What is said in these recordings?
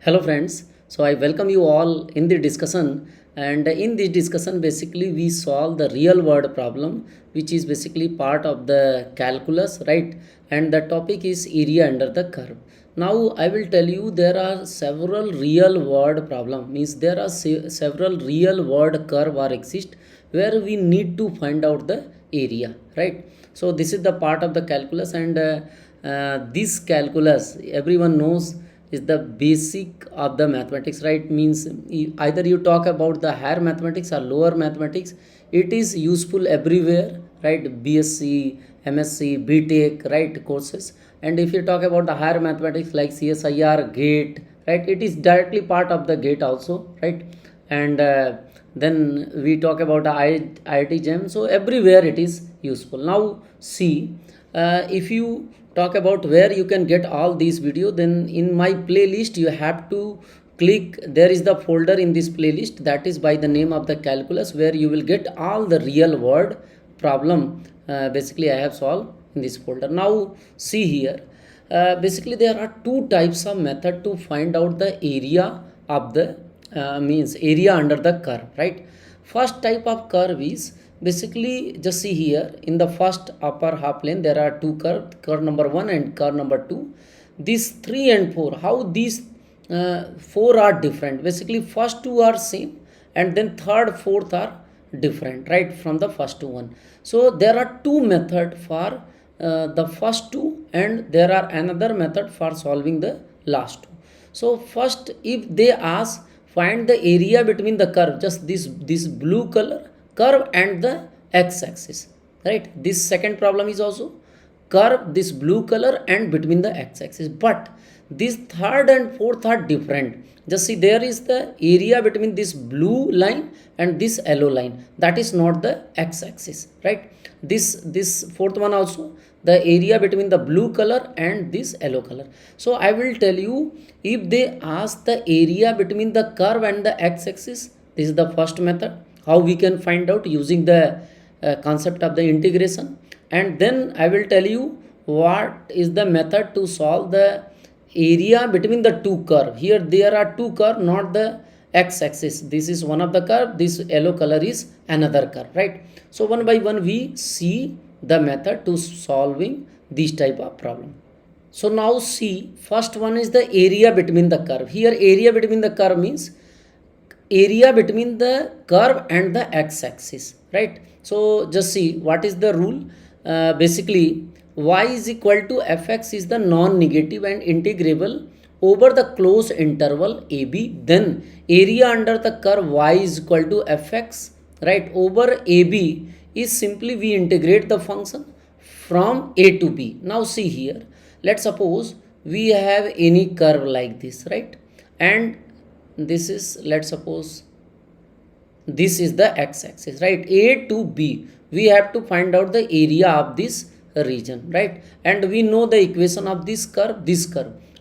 Hello friends, so I welcome you all in the discussion, and in this discussion basically we solve the real world problem which is basically part of the calculus, right? And the topic is area under the curve. Now I will tell you there are several real world problem, means there are several real world curve or exist where we need to find out the area, right? So this is the part of the calculus, and this calculus everyone knows is the basic of the mathematics, right? Means either you talk about the higher mathematics or lower mathematics, it is useful everywhere, right? BSc, MSc, BTech, right, courses. And if you talk about the higher mathematics like CSIR, GATE, right, it is directly part of the GATE also, right? And then we talk about the IIT GEM, so everywhere it is useful. Now see, if you talk about where you can get all these video, then in my playlist you have to click, there is the folder in this playlist that is by the name of the calculus, where you will get all the real world problem basically I have solved in this folder. Now see here, basically there are two types of method to find out the area of the means area under the curve, right? First type of curve is basically, just see here, in the first upper half plane there are two curves, curve number 1 and curve number 2. These 3 and 4, how these 4 are different? Basically first two are same, and then third, fourth are different, right, from the first one. So there are two method for the first two, and there are another method for solving the last two. So first, if they ask find the area between the curve, just this blue color curve and the x-axis, right? This second problem is also curve, this blue color and between the x-axis, but this third and fourth are different. Just see, there is the area between this blue line and this yellow line, that is not the x-axis, right? This fourth one also, the area between the blue color and this yellow color. So I will tell you, if they ask the area between the curve and the x-axis, this is the first method, how we can find out using the concept of the integration. And then I will tell you what is the method to solve the area between the two curve. Here there are two curve, not the x-axis. This is one of the curve, this yellow color is another curve, right? So one by one we see the method to solving this type of problem. So now see, first one is the area between the curve. Here area between the curve means area between the curve and the x-axis, right? So just see what is the rule. Basically y is equal to fx is the non-negative and integrable over the closed interval AB. Then area under the curve y is equal to fx, right, over AB is simply we integrate the function from a to b. Now see here, let's suppose we have any curve like this, right? And this is, let's suppose this is the x-axis, right? A to b, we have to find out the area of this region, right? And we know the equation of this curve,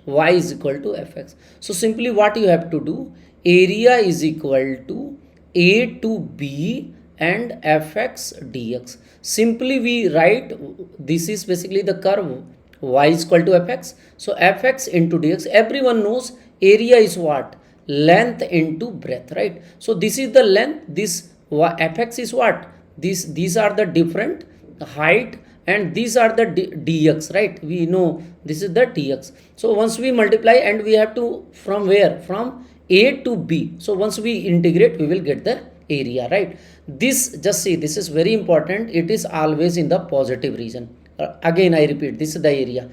y is equal to fx. So simply what you have to do, area is equal to a to b and fx dx. Simply we write, this is basically the curve, y is equal to fx, so fx into dx. Everyone knows area is what? Length into breadth, right? So this is the length, this fx is what? These are the different height, and these are the dx, right? We know this is the dx. So once we multiply, and we have to, from where? From a to b. So once we integrate, we will get the area, right? This, just see, this is very important, it is always in the positive region. Again I repeat, this is the area.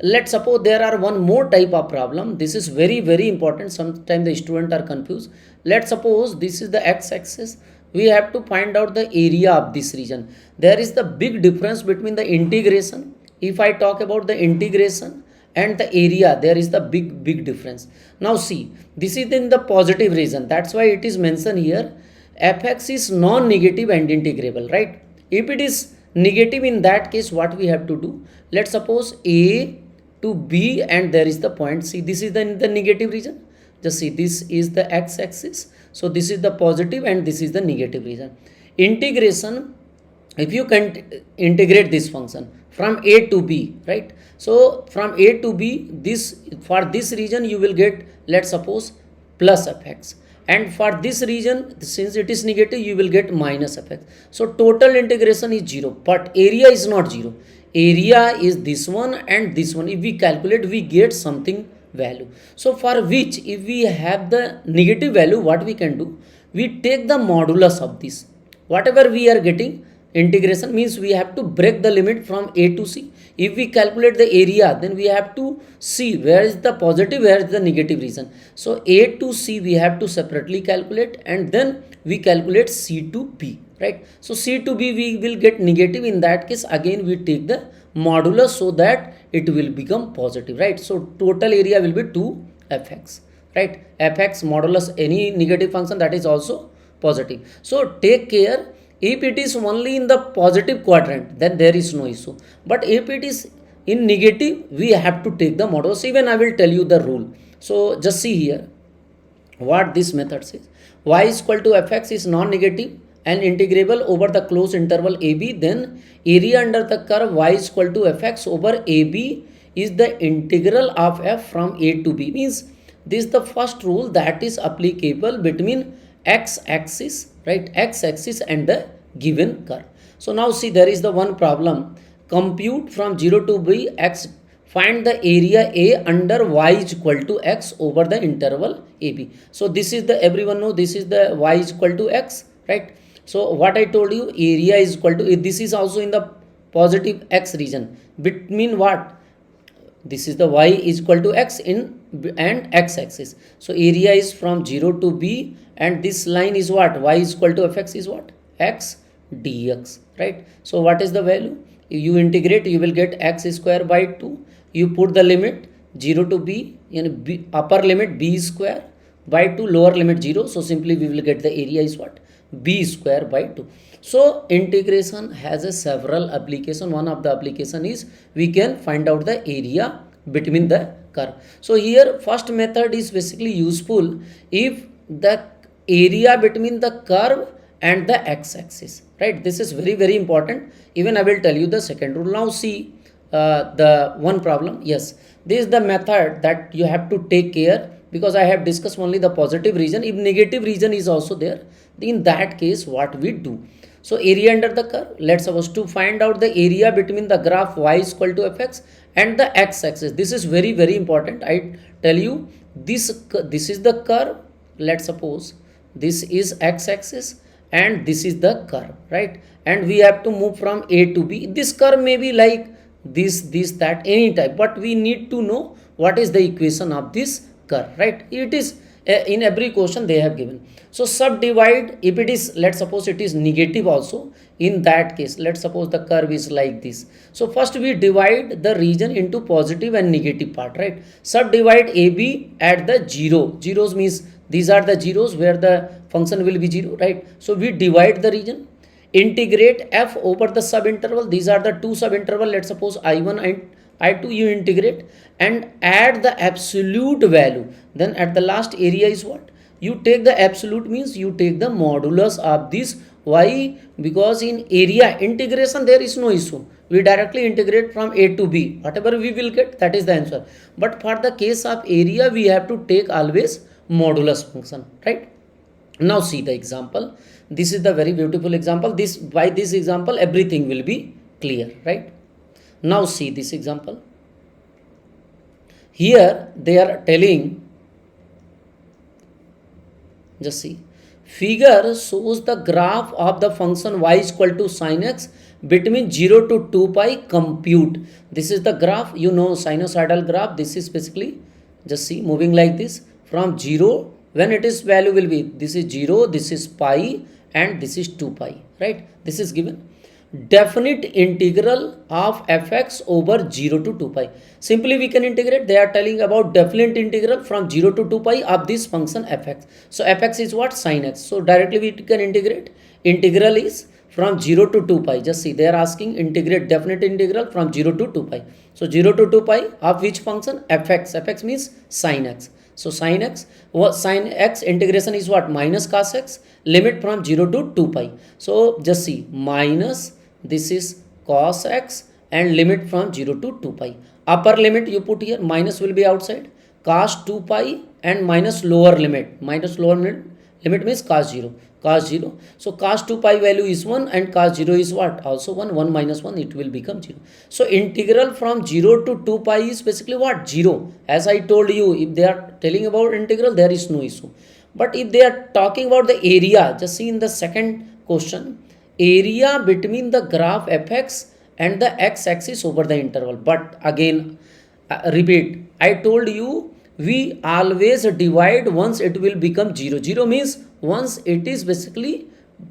Let's suppose there are one more type of problem. This is very important, sometimes the student are confused. Let's suppose this is the x-axis, we have to find out the area of this region. There is the big difference between the integration. If I talk about the integration and the area, there is the big difference. Now see, this is in the positive region, that's why it is mentioned here fx is non-negative and integrable, right? If it is negative, in that case what we have to do, let's suppose a to b and there is the point c, this is in the negative region. Just see, this is the x-axis, so this is the positive and this is the negative region. Integration, if you can integrate this function, from A to B, right? So from A to B, this for this region you will get, let's suppose, plus fx, and for this region, since it is negative, you will get minus fx. So total integration is 0, but area is not 0. Area is this one and this one. If we calculate, we get something value. So for which, if we have the negative value, what we can do, we take the modulus of this. Whatever we are getting, integration means we have to break the limit from A to C. If we calculate the area, then we have to see where is the positive, where is the negative region. So A to C we have to separately calculate, and then we calculate C to B, right? So C to B we will get negative. In that case, again we take the modulus so that it will become positive, right? So total area will be 2fx, right? Fx modulus any negative function, that is also positive. So take care, if it is only in the positive quadrant, then there is no issue, but if it is in negative, we have to take the modulus. Even I will tell you the rule. So just see here what this method says. Y is equal to fx is non-negative and integrable over the closed interval AB, then area under the curve y is equal to fx over AB is the integral of f from A to B. Means this is the first rule that is applicable between x-axis, right, x-axis and the given curve. So now see, there is the one problem. Compute from 0 to b x, find the area A under y is equal to x over the interval AB. So this is the, everyone know this is the y is equal to x, right? So what I told you, area is equal to, this is also in the positive x region, between what, this is the y is equal to x in and x-axis. So area is from 0 to b, and this line is what, y is equal to fx is what, x dx, right? So what is the value? You integrate, you will get x square by 2. You put the limit 0 to b, b upper limit b square by 2, lower limit 0. So simply we will get the area is what, b square by 2. So integration has a several application. One of the application is we can find out the area between the curve. So here first method is basically useful if the area between the curve and the x-axis, right? This is very important. Even I will tell you the second rule. Now see the one problem. Yes, this is the method that you have to take care, because I have discussed only the positive region. If negative region is also there, in that case what we do? So area under the curve, let's suppose to find out the area between the graph y is equal to fx and the x-axis. This is very important. I tell you, this is the curve. Let's suppose this is x-axis and this is the curve, right? And we have to move from A to B. This curve may be like this, that, any type, but we need to know what is the equation of this curve, right? It is in every question they have given. So subdivide, if it is, let's suppose it is negative also, in that case let's suppose the curve is like this. So first we divide the region into positive and negative part, right? Subdivide AB at the zeros means these are the zeros where the function will be 0, right? So we divide the region, integrate f over the subinterval. These are the two subinterval, let's suppose I1 and I2. You integrate and add the absolute value. Then at the last area is what? You take the absolute, means you take the modulus of this. Why? Because in area integration there is no issue. We directly integrate from A to B. Whatever we will get, that is the answer. But for the case of area, we have to take always modulus function, right? Now see the example. This is the very beautiful example. This, by this example everything will be clear, right? Now see this example. Here they are telling, just see, figure shows the graph of the function y is equal to sin x between 0 to 2 pi, compute. This is the graph, you know, sinusoidal graph. This is basically, just see, moving like this from 0, when it is value will be, this is 0, this is pi, and this is 2 pi, right? This is given. Definite integral of fx over 0 to 2 pi. Simply we can integrate. They are telling about definite integral from 0 to 2 pi of this function fx. So fx is what? Sin x. So directly we can integrate. Integral is from 0 to 2 pi. Just see, they are asking integrate definite integral from 0 to 2 pi. So 0 to 2 pi of which function? Fx. Fx means sin x. So sin x, what sin x integration is what? Minus cos x, limit from 0 to 2 pi. So just see, minus, this is cos x and limit from 0 to 2 pi. Upper limit you put here, minus will be outside, cos 2 pi, and minus lower limit. Minus lower limit means cos 0. Cos 0. So cos 2 pi value is 1 and cos 0 is what? Also 1. 1 minus 1, it will become 0. So integral from 0 to 2 pi is basically what? 0. As I told you, if they are telling about integral, there is no issue. But if they are talking about the area, just see in the second question, area between the graph fx and the x-axis over the interval. But again, repeat, I told you, we always divide once it will become 0. 0 means once it is basically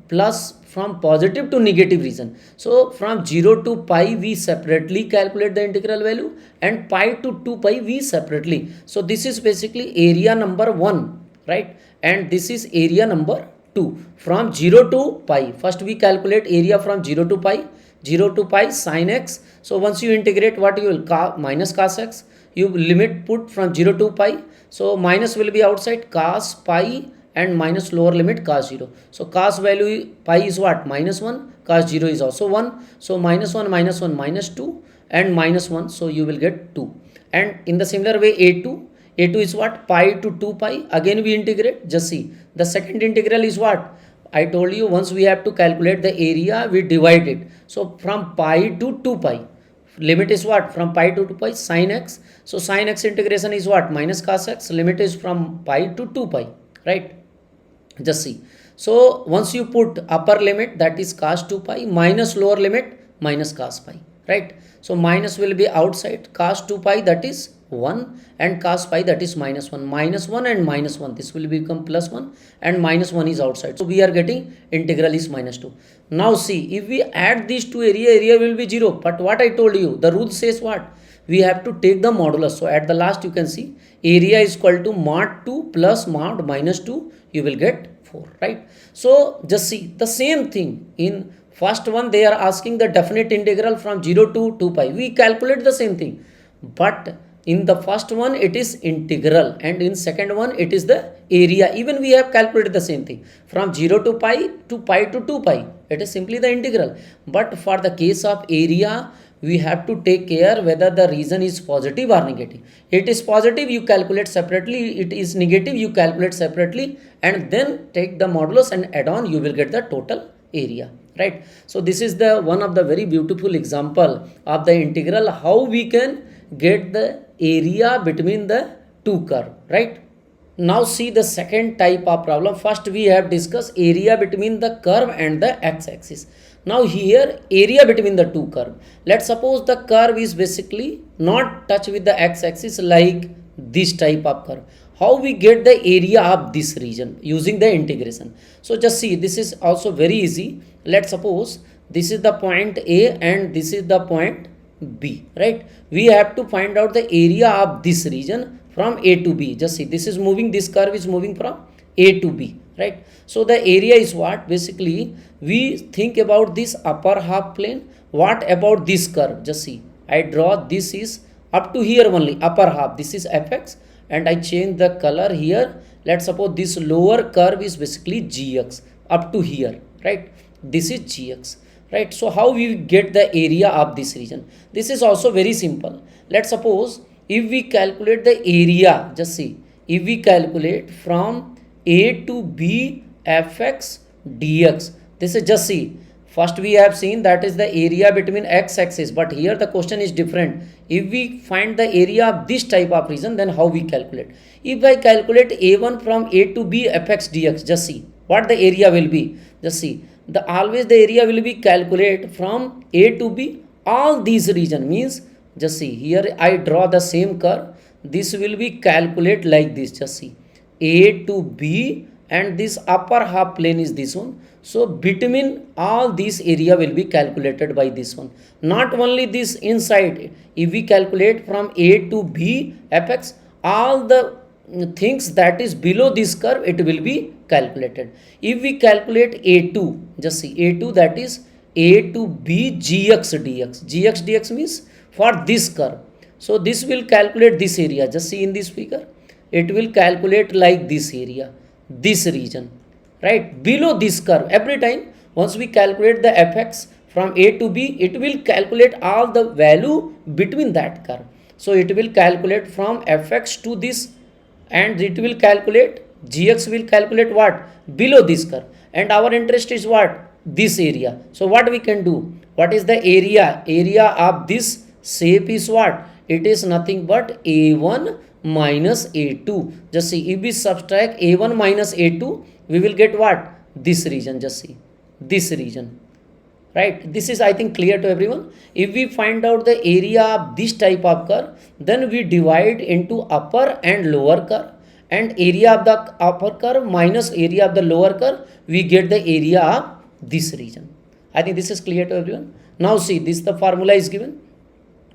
plus from positive to negative region. So from 0 to pi we separately calculate the integral value, and pi to 2 pi we separately. So this is basically area number 1, right? And this is area number 2. From 0 to pi, first we calculate area from 0 to pi. 0 to pi sin x. So once you integrate, what you will? Minus cos x. You limit put from 0 to pi. So minus will be outside, cos pi, and minus lower limit cos 0. So cos value pi is what? Minus 1. Cos 0 is also 1. So minus 1 minus 1 minus 2 and minus 1. So you will get 2. And in the similar way, a2. a2 is what? Pi to 2 pi. Again we integrate. Just see. The second integral is what? I told you, once we have to calculate the area, we divide it. So from pi to 2 pi. Limit is what? From pi to 2 pi, sin x. So sin x integration is what? Minus cos x. Limit is from pi to 2 pi. Right? Just see. So once you put upper limit, that is cos 2 pi, minus lower limit, minus cos pi. Right? So minus will be outside, cos 2 pi, that is 1, and cos pi, that is minus 1. Minus 1 and minus 1, this will become plus 1, and minus 1 is outside. So we are getting integral is minus 2. Now see, if we add these two area will be 0. But what I told you, the rule says what? We have to take the modulus. So at the last you can see, area is equal to mod 2 plus mod minus 2, you will get 4, right? So just see, the same thing in first one, they are asking the definite integral from 0 to 2 pi. We calculate the same thing. But in the first one, it is integral. And in second one, it is the area. Even we have calculated the same thing. From 0 to pi to 2 pi. It is simply the integral. But for the case of area, we have to take care whether the region is positive or negative. It is positive, you calculate separately. It is negative, you calculate separately. And then take the modulus and add on, you will get the total area. Right? So this is the one of the very beautiful example of the integral, how we can get the area between the two curve. Right? Now see the second type of problem. First we have discussed area between the curve and the x-axis. Now here area between the two curve. Let's suppose the curve is basically not touch with the x-axis like this type of curve. How we get the area of this region using the integration? So just see, this is also very easy. Let's suppose this is the point A and this is the point B, right? We have to find out the area of this region from A to B. Just see, this is moving, this curve is moving from A to B, right? So the area is what? Basically, we think about this upper half plane. What about this curve? Just see, I draw, this is up to here only, upper half. This is fx, and I change the color here. Let's suppose this lower curve is basically gx up to here, right? This is gx, right? So how we get the area of this region? This is also very simple. Let's suppose if we calculate the area, just see, if we calculate from A to B fx dx, this is, just see, first we have seen that is the area between x-axis, but here the question is different. If we find the area of this type of region, then how we calculate? If I calculate A1 from A to B fx dx, just see what the area will be. Just see, always the area will be calculate from A to B. All these region means, just see, here I draw the same curve. This will be calculate like this. Just see, A to B, and this upper half plane is this one. So between all these area will be calculated by this one. Not only this inside, if we calculate from A to B fx, all the things that is below this curve, it will be calculated. If we calculate A2, just see, A2, that is A to B gx dx. Gx dx means for this curve. So this will calculate this area. Just see in this figure, it will calculate like this area, this region, right? Below this curve, every time once we calculate the fx from A to B, it will calculate all the value between that curve. So it will calculate from fx to this, and it will calculate, gx will calculate what, below this curve, and our interest is what, this area. So what we can do, what is the area of this shape is what, it is nothing but a1 minus a2. Just see, if we subtract a1 minus a2, we will get what, this region. Just see, this region, right? This is, I think, clear to everyone. If we find out the area of this type of curve, then we divide into upper and lower curve, and area of the upper curve minus area of the lower curve, we get the area of this region. I think this is clear to everyone. Now see, this the formula is given.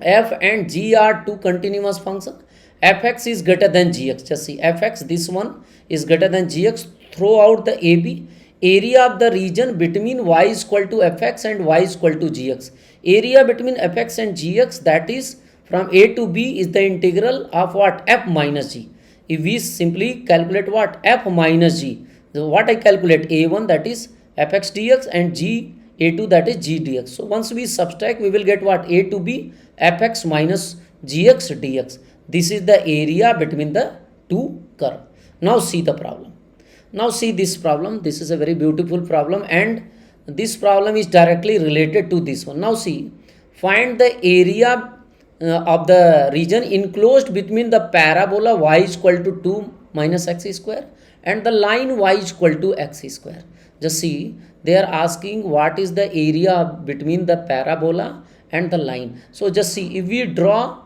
F and g are two continuous functions. Fx is greater than gx. Just see, fx, this one is greater than gx. Throw out the ab. Area of the region between y is equal to fx and y is equal to gx. Area between fx and gx, that is from a to b, is the integral of what, f minus g. If we simply calculate what, f minus g, so what I calculate, a1 that is fx dx and g a2 that is g dx. So once we subtract, we will get what, a to b fx minus gx dx. This is the area between the two curve. Now see the problem. Now see this problem. This is a very beautiful problem, and this problem is directly related to this one. Now see, find the area of the region enclosed between the parabola y is equal to 2 minus x square and the line y is equal to x square. Just see, they are asking what is the area between the parabola and the line. So just see, if we draw,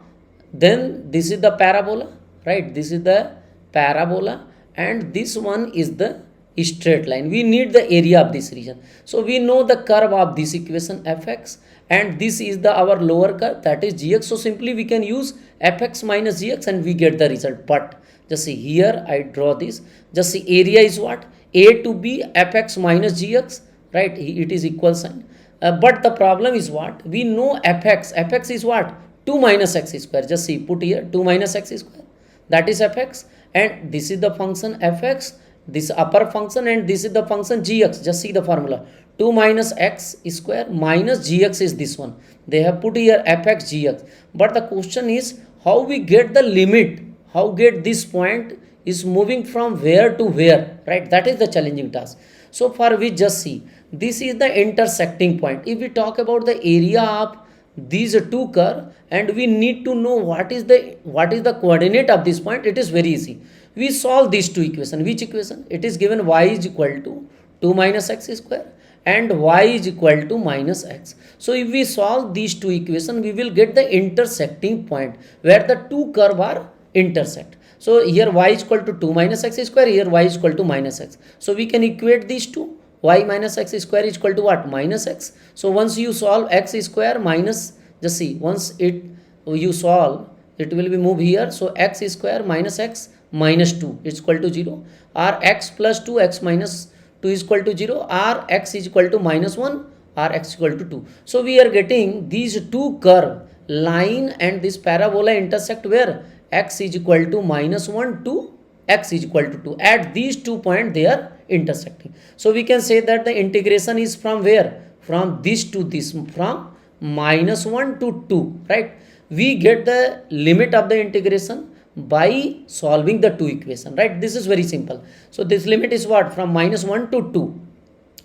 then this is the parabola, right? This is the parabola, and this one is the straight line. We need the area of this region. So we know the curve of this equation fx, and this is the our lower curve, that is gx. So simply we can use fx minus gx and we get the result. But just see, here I draw this. Just see, area is what, a to b fx minus gx, right? It is equal sign. But the problem is what, we know fx is what, 2 minus x square. Just see, put here 2 minus x square, that is fx, and this is the function fx, this upper function, and this is the function gx. Just see the formula, 2 minus x square minus gx is this one. They have put here fx gx. But the question is, how we get the limit, how get this point is moving from where to where, right? That is the challenging task. So for we just see, this is the intersecting point. If we talk about the area of these two curve, and we need to know what is the coordinate of this point, it is very easy. We solve these two equation. Which equation? It is given y is equal to 2 minus x square and y is equal to minus x. So if we solve these two equation, we will get the intersecting point where the two curve are intersect. So here y is equal to 2 minus x square, here y is equal to minus x. So we can equate these two. Y minus x square is equal to what? Minus x. So once you solve x square minus, just see, once you solve, it will be moved here. So x square minus x minus 2 is equal to 0, or x plus 2 x minus 2 is equal to 0, or x is equal to minus 1, or x equal to 2. So we are getting these two curve, line and this parabola intersect where x is equal to minus 1 to x is equal to 2. At these 2 points they are intersecting. So we can say that the integration is from where? From this to this, from minus 1 to 2, right? We get the limit of the integration by solving the two equation, right? This is very simple. So this limit is what? From minus 1 to 2.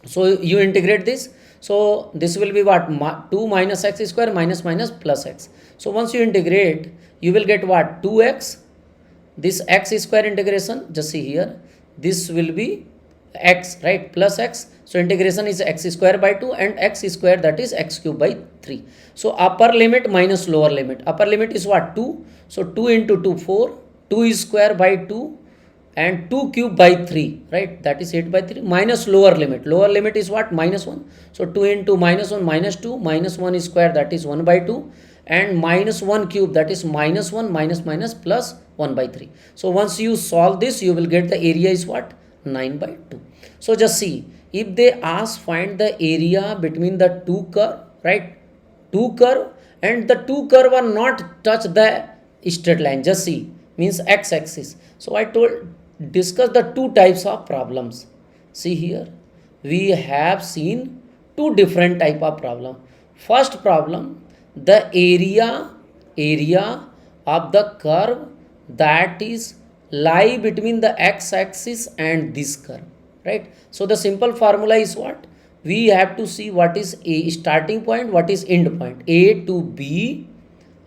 So you integrate this. So this will be what? 2 minus x square minus plus x. So once you integrate, you will get what? 2x. This x square integration, just see here, this will be x, right? Plus x. So integration is x square by 2 and x square, that is x cube by 3. So upper limit minus lower limit. Upper limit is what? 2. So 2 into 2, 4. 2 is square by 2 and 2 cube by 3, right? That is 8 by 3. Minus lower limit. Lower limit is what? Minus 1. So 2 into minus 1, minus 2. Minus 1 is square, that is 1 by 2. And minus 1 cube, that is minus 1 minus plus 1 by 3. So once you solve this, you will get the area is what? 9 by 2. So just see, if they ask find the area between the two curve, right? Two curve, and the two curve are not touch the straight line. Just see, means x-axis. So I told, discuss the two types of problems. See here, we have seen two different type of problem. First problem, the area of the curve that is lie between the x-axis and this curve, right? So the simple formula is what? We have to see what is a starting point, what is end point, a to b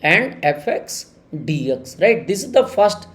and fx dx, right? This is the first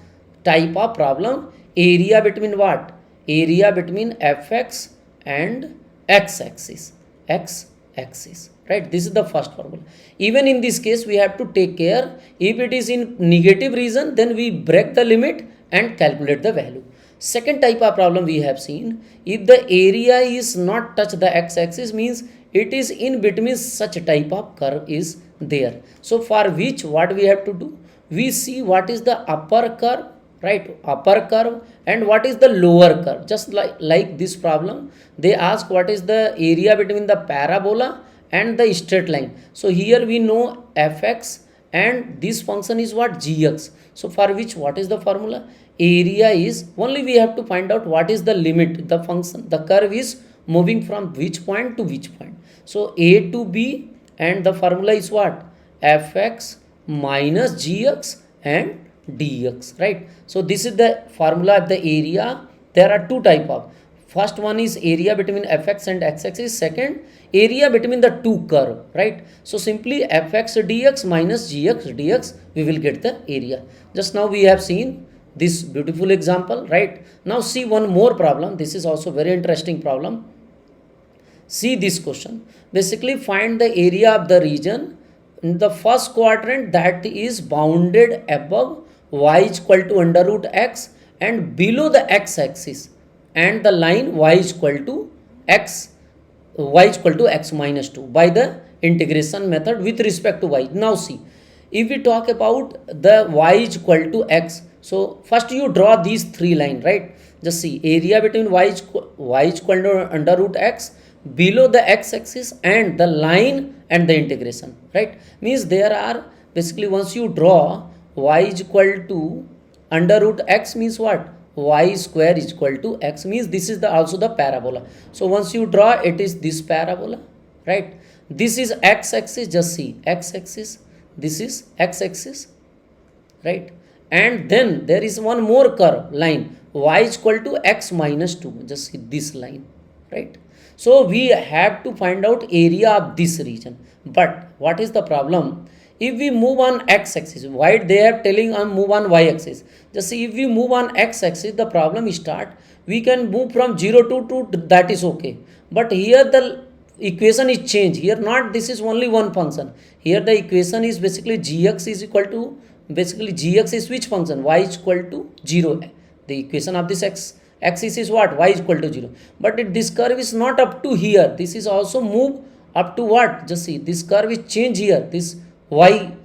type of problem. Area between what? Area between fx and x-axis, x-axis, right? This is the first formula. Even in this case, we have to take care. If it is in negative region, then we break the limit and calculate the value. Second type of problem we have seen, if the area is not touch the x-axis, means it is in between, such a type of curve is there. So for which what we have to do? We see what is the upper curve, right? Upper curve, and what is the lower curve. Just like this problem, they ask what is the area between the parabola and the straight line. So here we know fx and this function is what? Gx. So for which what is the formula? Area is, only we have to find out what is the limit, the function, the curve is moving from which point to which point. So a to b, and the formula is what? Fx minus gx and dx, right? So this is the formula of the area. There are two type of. First one is area between fx and x-axis. Second, area between the two curve, right? So simply fx dx minus gx dx, we will get the area. Just now we have seen this beautiful example, right? Now see one more problem. This is also very interesting problem. See this question. Basically find the area of the region in the first quadrant that is bounded above y is equal to under root x and below the x-axis, and the line y is equal to x minus 2 by the integration method with respect to y. Now see, if we talk about the y is equal to x, so first you draw these three lines, right? Just see, area between y is equal to under root x, below the x-axis, and the line and the integration, right? Means there are basically, once you draw y is equal to under root x, means what? Y square is equal to x, means this is the also the parabola. So once you draw, it is this parabola, right? This is x-axis. Just see, x-axis, this is x-axis, right? And then there is one more curve line, y is equal to x minus 2. Just see this line, right? So we have to find out area of this region. But what is the problem? If we move on x-axis, why they are telling on move on y-axis? Just see, if we move on x-axis, the problem is start. We can move from 0 to 2, that is okay. But here the equation is changed. Here not, this is only one function. Here the equation is basically gx is equal to, basically gx is which function? Y is equal to 0. The equation of this axis is what? Y is equal to 0. But this curve is not up to here. This is also move up to what? Just see, this curve is change here. This y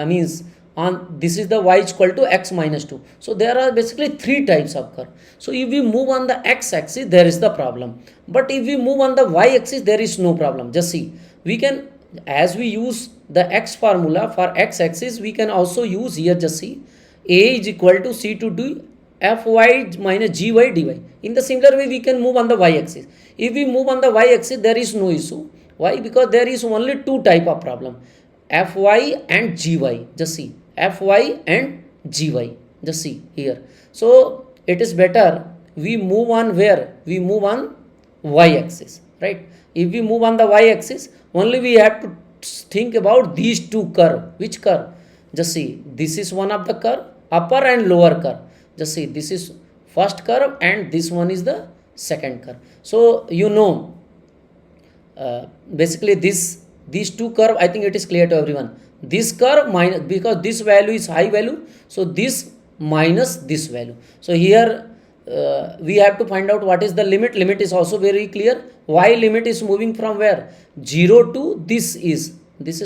means on, this is the y is equal to x minus 2. So there are basically three types of curve. So if we move on the x-axis, there is the problem. But if we move on the y-axis, there is no problem. Just see, we can, as we use the x formula for x-axis, we can also use here. Just see, a is equal to c to d fy minus gy dy. In the similar way, we can move on the y-axis. If we move on the y-axis, there is no issue. Why? Because there is only two type of problem, fy and gy. Just see, fy and gy. Just see here. So it is better we move on where? We move on y-axis, right? If we move on the y-axis, only we have to think about these two curve. Which curve? Just see, this is one of the curve, upper and lower curve. Just see, this is first curve and this one is the second curve. So you know, basically these two curve, I think it is clear to everyone. This curve minus, because this value is high value, so this minus this value. So here we have to find out what is the limit. Limit is also very clear. Y limit is moving from where? 0 to this is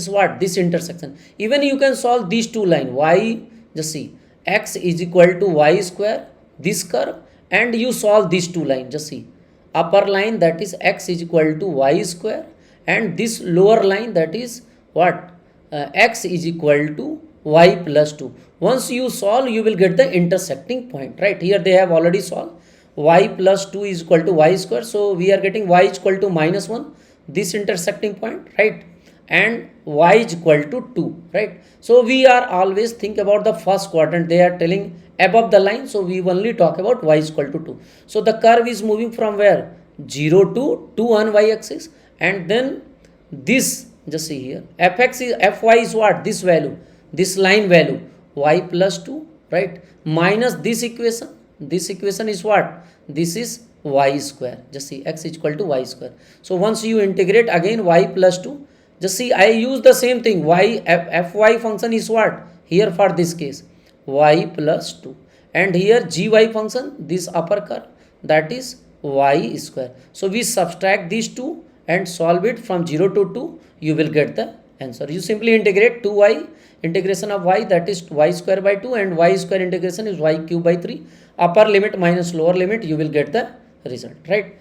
what? This intersection. Even you can solve these two line. Y, just see, x is equal to y square, this curve, and you solve these two line. Just see, upper line, that is x is equal to y square, and this lower line, that is what? X is equal to y plus 2. Once you solve, you will get the intersecting point, right? Here they have already solved. Y plus 2 is equal to y square, so we are getting y is equal to minus 1. this intersecting point, right, and y is equal to 2, right. So we are always think about the first quadrant, they are telling above the line, so we only talk about y is equal to 2. So the curve is moving from where, 0 to 2 on y axis, and then this, just see here, fx is, fy is what, this value, this line value, y plus 2, right, minus this equation is what, this is y square, just see x is equal to y square. So once you integrate again y plus 2, just see I use the same thing, fy function is what, here for this case y plus 2, and here gy function, this upper curve, that is y square. So we subtract these two and solve it from 0 to 2, you will get the answer. You simply integrate 2y, integration of y, that is y square by 2, and y square integration is y cube by 3, upper limit minus lower limit, you will get the result, right.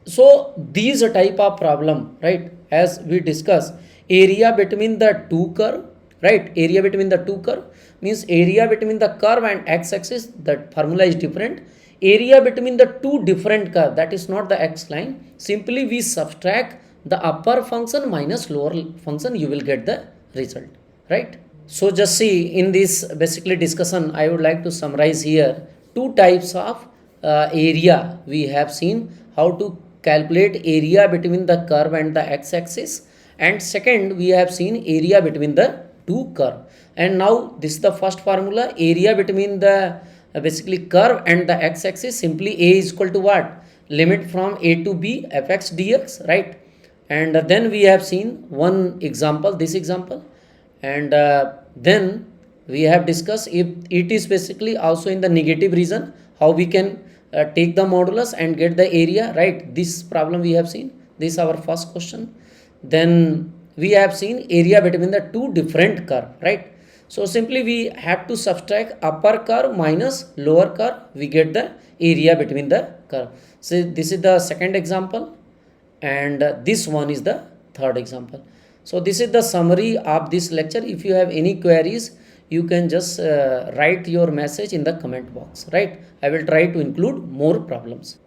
So these type of problem, right, as we discuss, area between the two curve, right, area between the two curve means area between the curve and x-axis, that formula is different. Area between the two different curve, that is not the x line, simply we subtract the upper function minus lower function, you will get the result, right. So just see, in this basically discussion I would like to summarize here two types of area we have seen, how to calculate area between the curve and the x-axis, and second we have seen area between the two curve. And now this is the first formula, area between the basically curve and the x-axis, simply a is equal to what, limit from a to b fx dx, right. And then we have seen one example, this example, and then we have discussed if it is basically also in the negative region, how we can take the modulus and get the area, right. This problem we have seen, this is our first question. Then we have seen area between the two different curve, right. So simply we have to subtract upper curve minus lower curve, we get the area between the curve. So this is the second example, and this one is the third example. So this is the summary of this lecture. If you have any queries, you can just write your message in the comment box, right. I will try to include more problems.